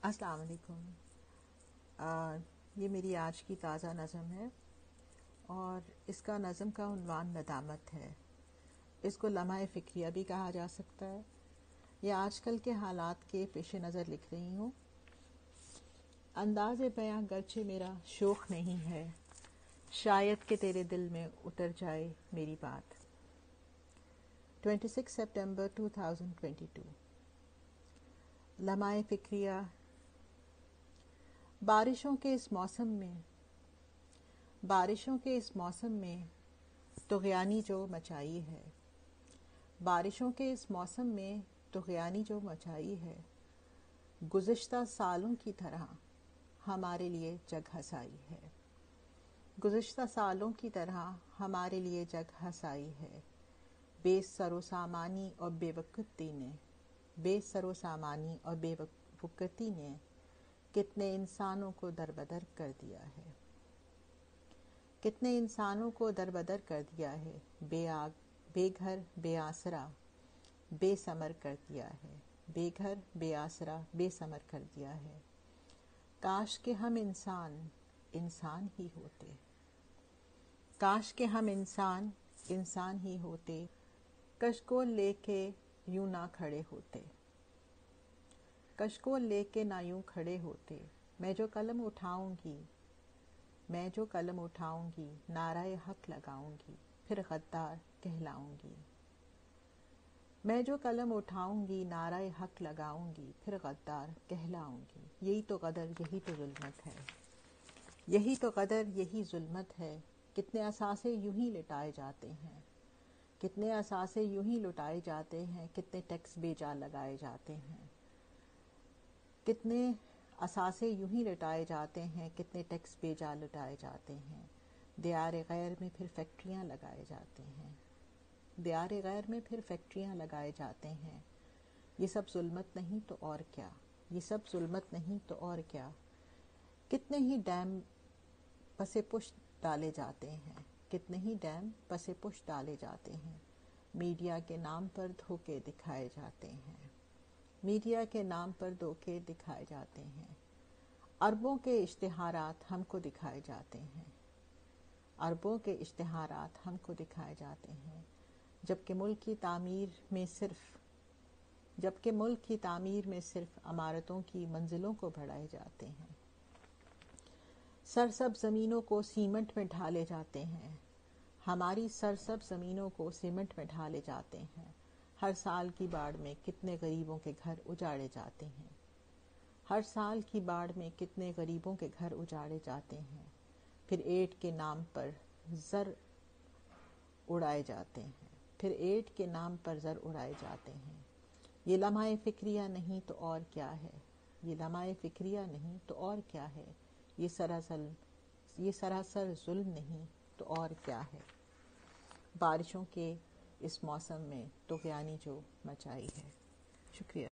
السلام علیکم۔ یہ میری آج کی تازہ نظم ہے اور اس کا نظم کا عنوان ندامت ہے۔ اس کو لمحہ فکریہ بھی کہا جا سکتا ہے۔ یہ آج کل کے حالات کے پیش نظر لکھ رہی ہوں۔ انداز بیاں گرچہ میرا شوق نہیں ہے، شاید کہ تیرے دل میں اتر جائے میری بات۔ 26 سپٹمبر 2022۔ لمحہ فکریہ۔ بارشوں کے اس موسم میں طغیانی جو مچائی ہے، بارشوں کے اس موسم میں طغیانی جو مچائی ہے، گزشتہ سالوں کی طرح ہمارے لیے جگ ہسائی ہے، گزشتہ سالوں کی طرح ہمارے لیے جگ ہسائی ہے۔ بے سر و سامانی اور بے وقتی نے کتنے انسانوں کو دربدر کر دیا ہے، کتنے انسانوں کو دربدر کر دیا ہے، بے گھر بے آسرا بے ثمر کر دیا ہے، بے گھر بے آسرا بے ثمر کر دیا ہے۔ کاش کہ ہم انسان ہی ہوتے، کاش کہ ہم انسان ہی ہوتے، کشکول لے کے یوں نہ کھڑے ہوتے، کشکول لے کے نہ یوں کھڑے ہوتے۔ میں جو قلم اٹھاؤں گی نعرہ حق لگاؤں گی، پھر غدار کہلاؤں گی۔ میں جو قلم اٹھاؤں گی نعرہ حق لگاؤں گی، پھر غدار کہلاؤں گی۔ یہی تو غدر، یہی تو ظلمت ہے، یہی تو غدر، یہی ظلمت ہے۔ کتنے اثاثے یوں ہی لٹائے جاتے ہیں، کتنے اثاثے یوں ہی لٹائے جاتے ہیں، کتنے ٹیکس بے جا لگائے جاتے ہیں، کتنے اثاثے یوں ہی لٹائے جاتے ہیں، کتنے ٹیکس بے جا لٹائے جاتے ہیں۔ دیار غیر میں پھر فیکٹریاں لگائے جاتے ہیں، دیار غیر میں پھر فیکٹریاں لگائے جاتے ہیں۔ یہ سب ظلمت نہیں تو اور کیا، یہ سب ظلمت نہیں تو اور کیا۔ کتنے ہی ڈیم پس پشت ڈالے جاتے ہیں، کتنے ہی ڈیم پس پشت ڈالے جاتے ہیں۔ میڈیا کے نام پر دھوکے دکھائے جاتے ہیں، میڈیا کے نام پر دھوکے دکھائے جاتے ہیں۔ اربوں کے اشتہارات ہم کو دکھائے جاتے ہیں، اربوں کے اشتہارات ہم کو دکھائے جاتے ہیں، جبکہ ملک کی تعمیر میں صرف عمارتوں کی منزلوں کو بڑھائے جاتے ہیں۔ سرسبز زمینوں کو سیمنٹ میں ڈھالے جاتے ہیں، ہماری سرسبز زمینوں کو سیمنٹ میں ڈھالے جاتے ہیں۔ ہر سال کی باڑھ میں کتنے غریبوں کے گھر اجاڑے جاتے ہیں، ہر سال کی باڑھ میں کتنے غریبوں کے گھر اجاڑے جاتے ہیں، پھر ایڈ کے نام پر زر اڑائے جاتے ہیں، پھر ایڈ کے نام پر زر اڑائے جاتے ہیں۔ یہ لمحہ فکریہ نہیں تو اور کیا ہے، یہ لمحہ فکریہ نہیں تو اور کیا ہے، یہ سراسر ظلم نہیں تو اور کیا ہے۔ بارشوں کے اس موسم میں طغیانی جو مچائی ہے۔ شکریہ۔